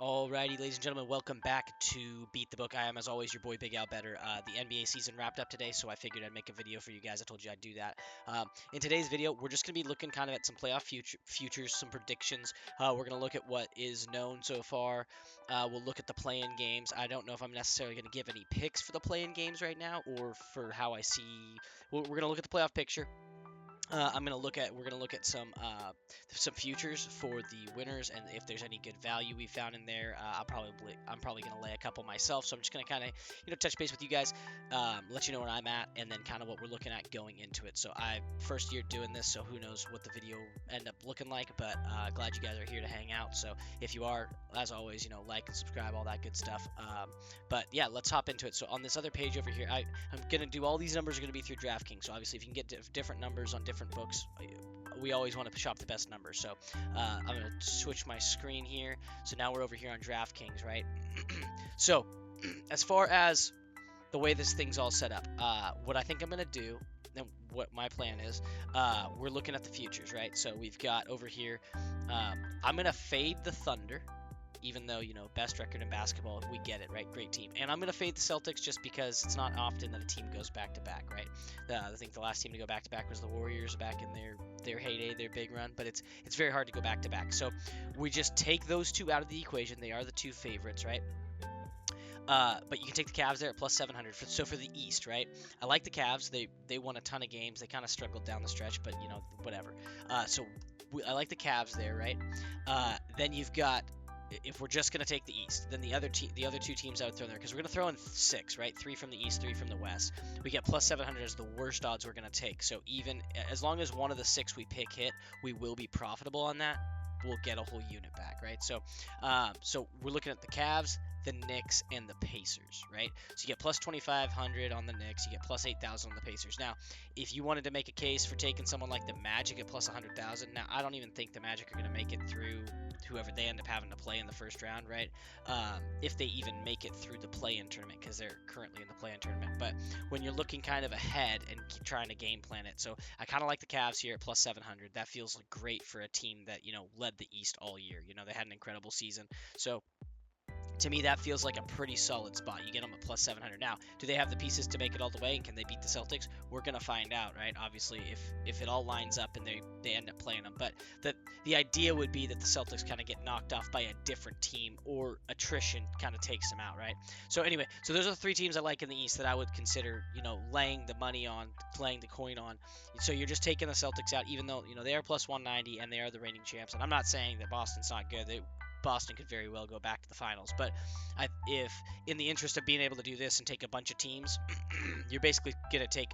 Alrighty, ladies and gentlemen, welcome back to Beat the Book. I am, as always, your boy Big Al Better. The NBA season wrapped up today, so I figured I'd make a video for you guys. I told you I'd do that. In today's video, we're just going to be looking kind of at some playoff futures, some predictions. We're going to look at what is known so far. We'll look at the play-in games. I don't know if I'm necessarily going to give any picks for the play-in games right now, or for how I see. We're going to look at the playoff picture. We're gonna look at some futures for the winners, and if there's any good value we found in there, I'm probably gonna lay a couple myself. So I'm just gonna kind of touch base with you guys, let you know where I'm at, and then kind of what we're looking at going into it. So I first year doing this, so who knows what the video end up looking like, but glad you guys are here to hang out. So if you are, as always, like and subscribe, all that good stuff. But yeah, let's hop into it. So on this other page over here, I'm gonna do all these numbers are gonna be through DraftKings. So obviously, if you can get different numbers on different books, we always want to shop the best numbers. So I'm gonna switch my screen here. So now we're over here on DraftKings, right? So as far as the way this thing's all set up, what I think I'm gonna do, and what my plan is, we're looking at the futures, right? So we've got over here, I'm gonna fade the Thunder, even though, best record in basketball, we get it, right? Great team. And I'm going to fade the Celtics just because it's not often that a team goes back to back, right? I think the last team to go back to back was the Warriors back in their heyday, their big run, but it's very hard to go back to back. So we just take those two out of the equation. They are the two favorites, right? But you can take the Cavs there at plus 700. So for the East, right? I like the Cavs. They won a ton of games. They kind of struggled down the stretch, but whatever. I like the Cavs there, right? Then you've got, if we're just going to take the East, then the other two teams I would throw there, because we're going to throw in six, right? Three from the East, three from the West. We get plus 700 as the worst odds we're going to take. So even as long as one of the six we pick hit, we will be profitable on that. We'll get a whole unit back, right? So we're looking at the Cavs, the Knicks, and the Pacers, right? So you get plus 2,500 on the Knicks, you get plus 8,000 on the Pacers. Now, if you wanted to make a case for taking someone like the Magic at plus 100,000, now I don't even think the Magic are going to make it through whoever they end up having to play in the first round, right? If they even make it through the play-in tournament, because they're currently in the play-in tournament. But when you're looking kind of ahead and trying to game plan it, so I kind of like the Cavs here at plus 700. That feels like great for a team that led the East all year. They had an incredible season, so to me, that feels like a pretty solid spot. You get them at plus 700. Now, do they have the pieces to make it all the way, and can they beat the Celtics? We're going to find out, right? Obviously, if it all lines up and they end up playing them. But the idea would be that the Celtics kind of get knocked off by a different team, or attrition kind of takes them out, right? So anyway, so those are the three teams I like in the East that I would consider, laying the money on, laying the coin on. So you're just taking the Celtics out, even though, they are plus 190 and they are the reigning champs. And I'm not saying that Boston's not good. Boston could very well go back to the finals. But if in the interest of being able to do this and take a bunch of teams, you're basically going to take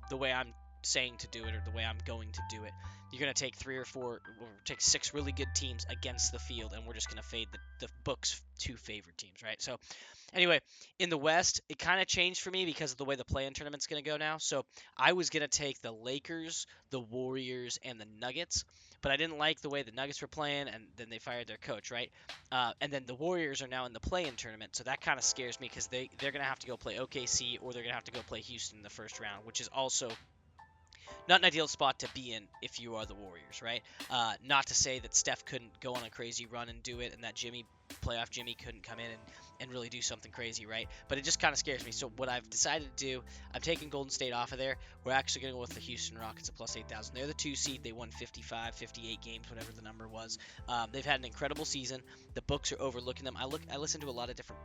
the way I'm saying to do it, or the way I'm going to do it. You're going to take 3 or 4, or take 6 really good teams against the field, and we're just going to fade the book's 2 favorite teams, right? So anyway, in the West, it kind of changed for me because of the way the play-in tournament's going to go now. So I was going to take the Lakers, the Warriors, and the Nuggets, but I didn't like the way the Nuggets were playing, and then they fired their coach, right? And then the Warriors are now in the play-in tournament, so that kind of scares me because they're going to have to go play OKC, or they're going to have to go play Houston in the first round, which is also not an ideal spot to be in if you are the Warriors, right? Not to say that Steph couldn't go on a crazy run and do it, and that playoff Jimmy couldn't come in and really do something crazy, right? But it just kind of scares me. So what I've decided to do, I'm taking Golden State off of there. We're actually going to go with the Houston Rockets at plus 8,000. They're the 2 seed. They won 55, 58 games, whatever the number was. They've had an incredible season. The books are overlooking them. I listen to a lot of different,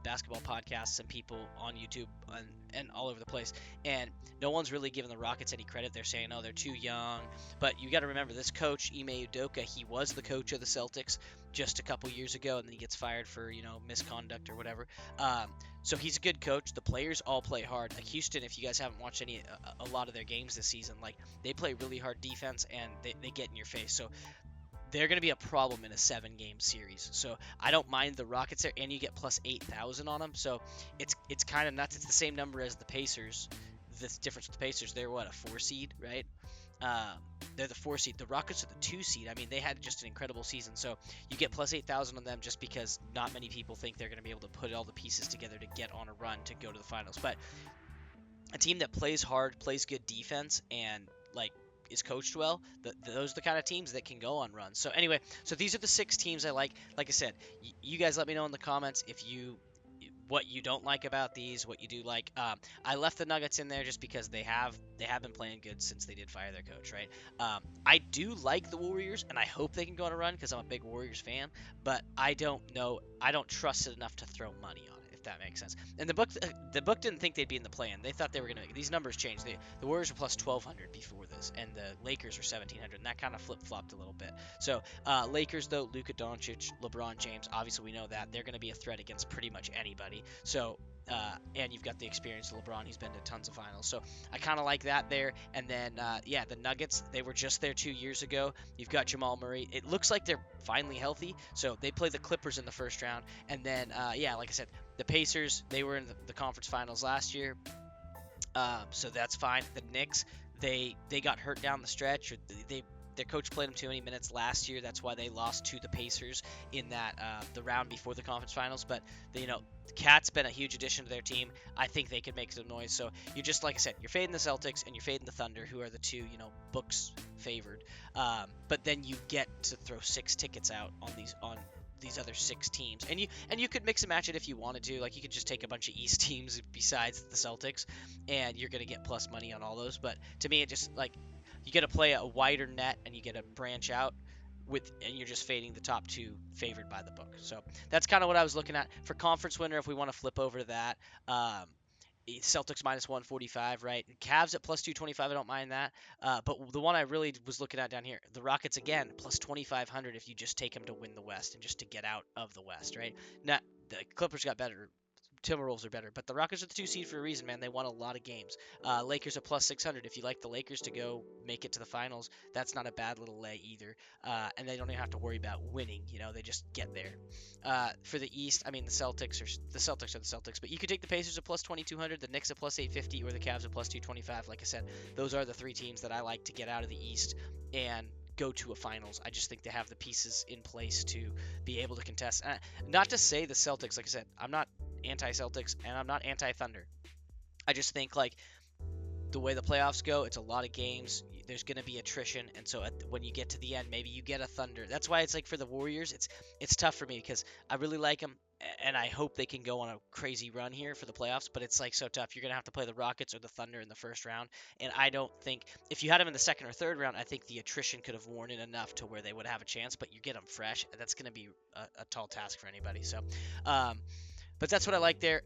basketball podcasts and people on YouTube and all over the place, and no one's really giving the Rockets any credit. They're saying, oh, they're too young. But you got to remember, this coach, Ime Udoka, he was the coach of the Celtics just a couple years ago, and then he gets fired for misconduct or whatever. So he's a good coach. The players all play hard. Like Houston, if you guys haven't watched a lot of their games this season, like they play really hard defense, and they get in your face. So they're going to be a problem in a 7-game series. So I don't mind the Rockets there, and you get plus 8,000 on them. So it's kind of nuts. It's the same number as the Pacers. The difference with the Pacers, they're what, a 4 seed, right? They're the 4 seed. The Rockets are the 2 seed. I mean, they had just an incredible season. So you get plus 8,000 on them just because not many people think they're going to be able to put all the pieces together to get on a run to go to the finals. But a team that plays hard, plays good defense, and like is coached well, those are the kind of teams that can go on runs. So anyway, so these are the 6 teams I like. Like I said, you guys let me know in the comments if you what you don't like about these, what you do like. I left the Nuggets in there just because they have been playing good since they did fire their coach, right? I do like the Warriors, and I hope they can go on a run because I'm a big Warriors fan. But I don't know, I don't trust it enough to throw money on it, if that makes sense. And the book didn't think they'd be in the play-in. They thought they were gonna make it. These numbers changed. The Warriors were plus 1,200 before this, and the Lakers were 1,700, and that kind of flip-flopped a little bit. So Lakers though, Luka Doncic, LeBron James, obviously we know that they're going to be a threat against pretty much anybody. So and you've got the experience of LeBron. He's been to tons of finals. So I kind of like that there. And then, yeah, the Nuggets, they were just there 2 years ago. You've got Jamal Murray. It looks like they're finally healthy. So they play the Clippers in the first round. And then, yeah, like I said, the Pacers, they were in the conference finals last year. So that's fine. The Knicks, they got hurt down the stretch. Or their coach played them too many minutes last year. That's why they lost to the Pacers in that the round before the conference finals. But the Cat's been a huge addition to their team. I think they could make some noise. So you're just like I said, you're fading the Celtics and you're fading the Thunder, who are the two books favored. But then you get to throw 6 tickets out on these other 6 teams, and you could mix and match it if you wanted to. Like you could just take a bunch of East teams besides the Celtics, and you're gonna get plus money on all those. But to me, it just like you get to play a wider net and you get to branch out and you're just fading the top 2 favored by the book. So that's kind of what I was looking at for conference winner. If we want to flip over to that, Celtics minus 145, right? Cavs at plus 225, I don't mind that. But the one I really was looking at down here, the Rockets again, plus 2,500 if you just take them to win the West and just to get out of the West, right? Now, the Clippers got better. Timberwolves are better, but the Rockets are the 2 seed for a reason, man. They won a lot of games. Lakers are plus 600. If you like the Lakers to go make it to the finals, that's not a bad little lay either. And they don't even have to worry about winning. They just get there. For the East, I mean, the Celtics are the Celtics, but you could take the Pacers at plus 2,200, the Knicks at plus 850, or the Cavs at plus 225. Like I said, those are the 3 teams that I like to get out of the East and go to a finals. I just think they have the pieces in place to be able to contest. Not to say the Celtics, like I said, I'm not anti-Celtics and I'm not anti-Thunder. I just think like the way the playoffs go, it's a lot of games. There's going to be attrition, and so when you get to the end, maybe you get a Thunder. That's why it's like for the Warriors, it's tough for me because I really like them, and I hope they can go on a crazy run here for the playoffs. But it's like so tough. You're going to have to play the Rockets or the Thunder in the first round, and I don't think if you had them in the second or third round, I think the attrition could have worn it enough to where they would have a chance. But you get them fresh, and that's going to be a tall task for anybody. So, but that's what I like there.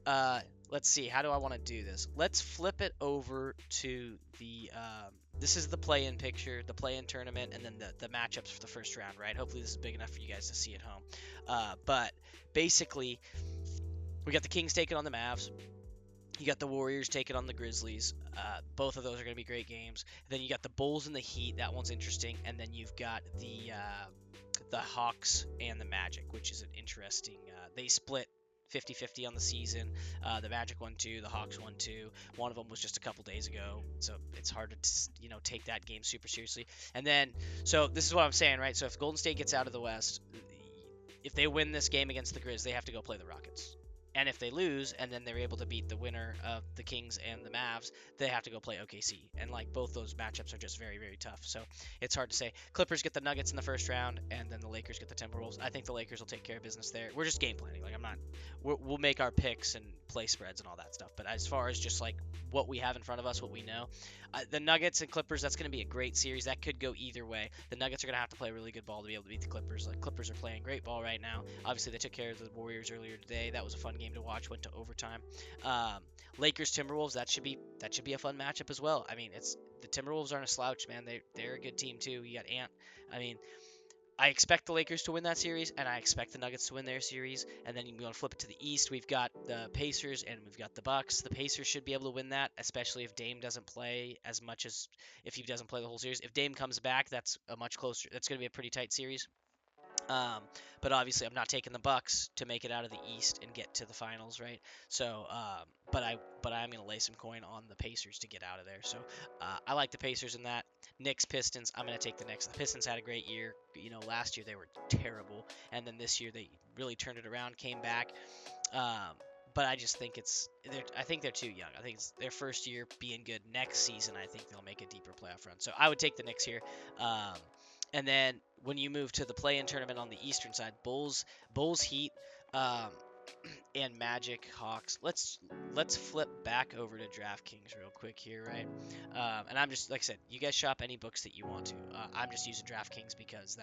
Let's see. How do I want to do this? Let's flip it over to the. This is the play-in picture, the play-in tournament, and then the matchups for the first round, right? Hopefully this is big enough for you guys to see at home. But basically, we got the Kings taking on the Mavs. You got the Warriors taking on the Grizzlies. Both of those are going to be great games. Then you got the Bulls and the Heat. That one's interesting. And then you've got the Hawks and the Magic, which is an interesting. They split 50-50 on the season. The Magic won 2, the Hawks won 2. One of them was just a couple days ago, so it's hard to take that game super seriously. And then, so this is what I'm saying, right? So if Golden State gets out of the West, if they win this game against the Grizz, they have to go play the Rockets. And if they lose, and then they're able to beat the winner of the Kings and the Mavs, they have to go play OKC. And like both those matchups are just very, very tough. So it's hard to say. Clippers get the Nuggets in the first round, and then the Lakers get the Timberwolves. I think the Lakers will take care of business there. We're just game planning. Like we'll make our picks and play spreads and all that stuff. But as far as just like what we have in front of us, what we know, the Nuggets and Clippers, that's going to be a great series. That could go either way. The Nuggets are going to have to play really good ball to be able to beat the Clippers. Like Clippers are playing great ball right now. Obviously, they took care of the Warriors earlier today. That was a fun game to watch. Went to overtime. Lakers Timberwolves, that should be a fun matchup as well. I mean, the Timberwolves aren't a slouch, man. They're a good team too. You got Ant. I mean, I expect the Lakers to win that series, and I expect the Nuggets to win their series. And then you want to flip it to the East. We've got the Pacers and we've got the Bucks. The Pacers should be able to win that, especially if Dame doesn't play as much as if he doesn't play the whole series. If Dame comes back, that's a much closer. That's going to be a pretty tight series. But obviously, I'm not taking the Bucks to make it out of the East and get to the finals, right? So, but I'm gonna lay some coin on the Pacers to get out of there. So, I like the Pacers in that. Knicks Pistons, I'm gonna take the Knicks. The Pistons had a great year. Last year they were terrible, and then this year they really turned it around, came back. but I just think I think they're too young. I think it's their first year being good. Next season, I think they'll make a deeper playoff run. So I would take the Knicks here. Um, and then when you move to the play-in tournament on the Eastern side, Bulls, Heat, um, and Magic, Hawks. Let's flip back over to DraftKings real quick here, right? And I'm just like I said, you guys shop any books that you want to. I'm just using DraftKings because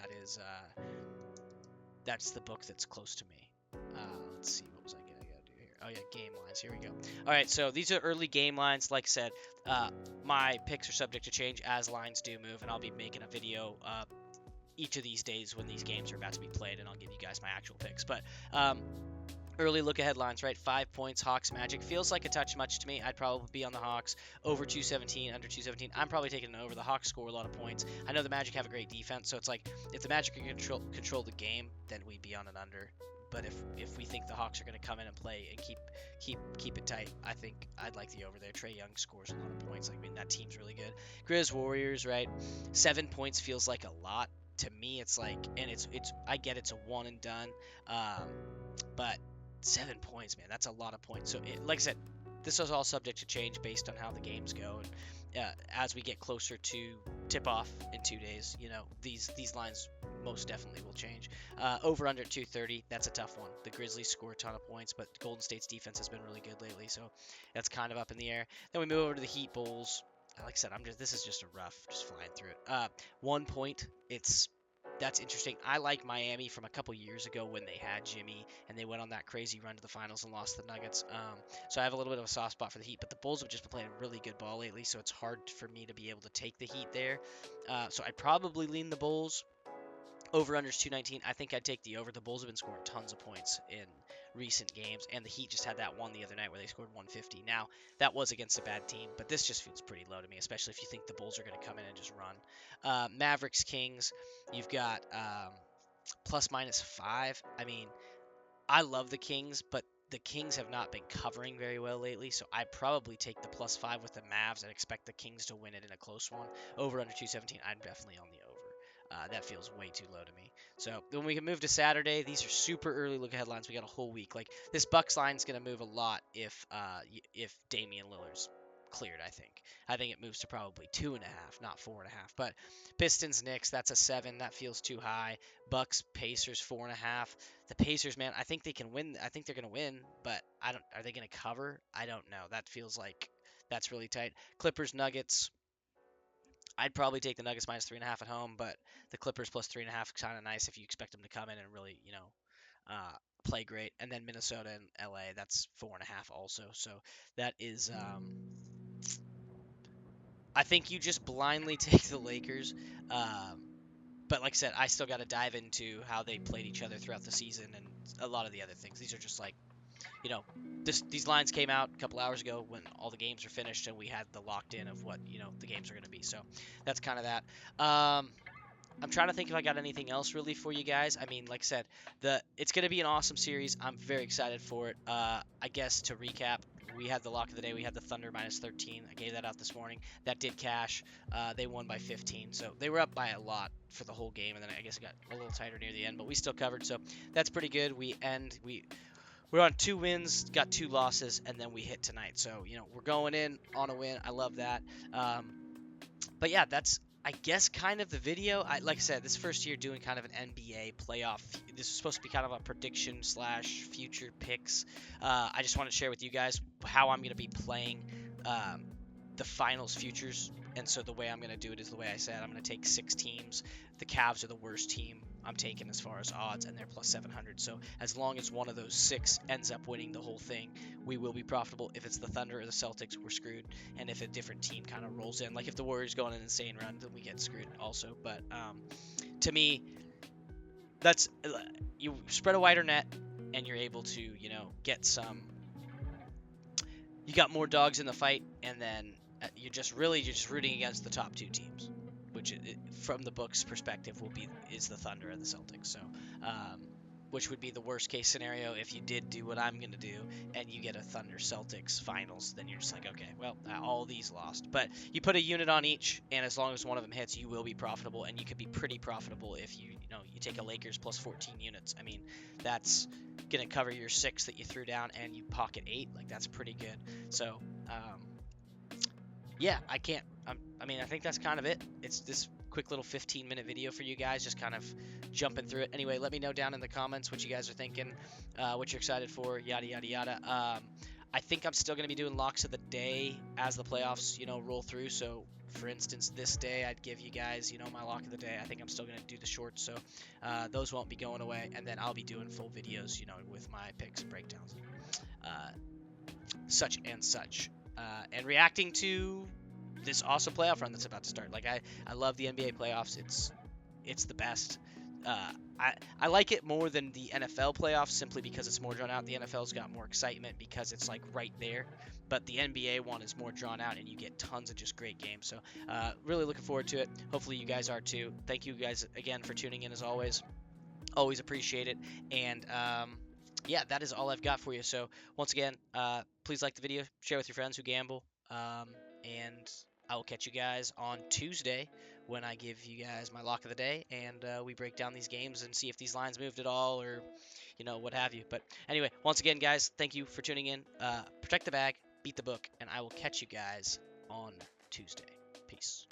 that's the book that's close to me. Let's see, what was I gonna do here? Oh yeah, game lines. Here we go. All right, so these are early game lines. Like I said, my picks are subject to change as lines do move, and I'll be making a video each of these days when these games are about to be played, and I'll give you guys my actual picks. But early look ahead lines, right? 5 points, Hawks, Magic. Feels like a touch much to me. I'd probably be on the Hawks. Over 217, under 217. I'm probably taking an over. The Hawks score a lot of points. I know the Magic have a great defense, so it's like if the Magic can control the game, then we'd be on an under. But if we think the Hawks are going to come in and play and keep it tight, I think I'd like the over there. Trae Young scores a lot of points. Like, I mean, that team's really good. Grizz Warriors, right? 7 points feels like a lot to me. It's like, and it's I get it's a one and done, but 7 points, man, that's a lot of points. So, like I said, this is all subject to change based on how the games go, and as we get closer to tip-off in 2 days, these lines most definitely will change. Over under 230, that's a tough one. The Grizzlies score a ton of points, but Golden State's defense has been really good lately, so that's kind of up in the air. Then we move over to the Heat Bulls. Like I said, this is just a rough, just flying through it. 1 point, that's interesting. I like Miami from a couple years ago when they had Jimmy and they went on that crazy run to the finals and lost to the Nuggets. So I have a little bit of a soft spot for the Heat, but the Bulls have just been playing really good ball lately, so it's hard for me to be able to take the Heat there. So I'd probably lean the Bulls. Over unders 219. I think I'd take the over. The Bulls have been scoring tons of points in recent games, and the Heat just had that one the other night where they scored 150. Now, that was against a bad team, but this just feels pretty low to me, especially if you think the Bulls are going to come in and just run. Mavericks, Kings, you've got plus minus 5. I mean, I love the Kings, but the Kings have not been covering very well lately, so I'd probably take the plus 5 with the Mavs and expect the Kings to win it in a close one. Over under 217, I'm definitely on the over. That feels way too low to me. So when we can move to Saturday, these are super early look ahead lines. We got a whole week. Like this Bucks line is going to move a lot if Damian Lillard's cleared. I think it moves to probably 2.5, not 4.5. But Pistons Knicks, that's a 7. That feels too high. Bucks Pacers 4.5. The Pacers, man, I think they can win. I think they're going to win, but I don't. Are they going to cover? I don't know. That feels like that's really tight. Clippers Nuggets. I'd probably take the Nuggets minus 3.5 at home, but the Clippers plus 3.5 is kind of nice if you expect them to come in and really, play great. And then Minnesota and LA, that's 4.5 also. So that is, I think you just blindly take the Lakers. But like I said, I still got to dive into how they played each other throughout the season and a lot of the other things. These are just like, these lines came out a couple hours ago when all the games are finished and we had the locked in of what the games are going to be. So that's kind of that. I'm trying to think if I got anything else really for you guys. I mean, like I said, it's going to be an awesome series. I'm very excited for it. I guess to recap, we had the lock of the day. We had the Thunder minus 13. I gave that out this morning. That did cash. They won by 15, so they were up by a lot for the whole game, and then I guess it got a little tighter near the end, but we still covered, so that's pretty good. We're on 2 wins, got 2 losses, and then we hit tonight. So, we're going in on a win. I love that. But yeah, that's, I guess, kind of the video. Like I said, this first year doing kind of an NBA playoff. This is supposed to be kind of a prediction / future picks. I just want to share with you guys how I'm going to be playing the finals futures. And so the way I'm going to do it is the way I said. I'm going to take 6 teams. The Cavs are the worst team I'm taking as far as odds, and they're plus 700. So as long as one of those 6 ends up winning the whole thing, we will be profitable. If it's the Thunder or the Celtics, we're screwed. And if a different team kind of rolls in, like if the Warriors go on an insane run, then we get screwed also. But to me, that's you spread a wider net, and you're able to get some. You got more dogs in the fight, and then you're just rooting against the top 2 teams, which from the book's perspective is the Thunder and the Celtics. So which would be the worst case scenario if you did do what I'm gonna do and you get a Thunder Celtics finals. Then you're just like, okay, well, all these lost. But you put a unit on each, and as long as one of them hits, you will be profitable, and you could be pretty profitable if you take a Lakers plus 14 units. I mean, that's gonna cover your 6 that you threw down, and you pocket 8. Like that's pretty good. So yeah, I can't. I mean, I think that's kind of it. It's this quick little 15-minute video for you guys, just kind of jumping through it. Anyway, let me know down in the comments what you guys are thinking, what you're excited for, yada yada yada. I think I'm still going to be doing locks of the day as the playoffs, roll through. So, for instance, this day I'd give you guys, my lock of the day. I think I'm still going to do the shorts, so those won't be going away. And then I'll be doing full videos, with my picks and breakdowns, such and such. And reacting to this awesome playoff run that's about to start. Like I love the NBA playoffs. It's the best. I like it more than the NFL playoffs simply because it's more drawn out. The NFL's got more excitement because it's like right there, but the NBA one is more drawn out and you get tons of just great games. So really looking forward to it. Hopefully you guys are too. Thank you guys again for tuning in as always. Always appreciate it. And yeah, that is all I've got for you. So once again, please like the video, share with your friends who gamble, and I will catch you guys on Tuesday when I give you guys my lock of the day and we break down these games and see if these lines moved at all or what have you. But anyway, once again, guys, thank you for tuning in. Protect the bag, beat the book, and I will catch you guys on Tuesday. Peace.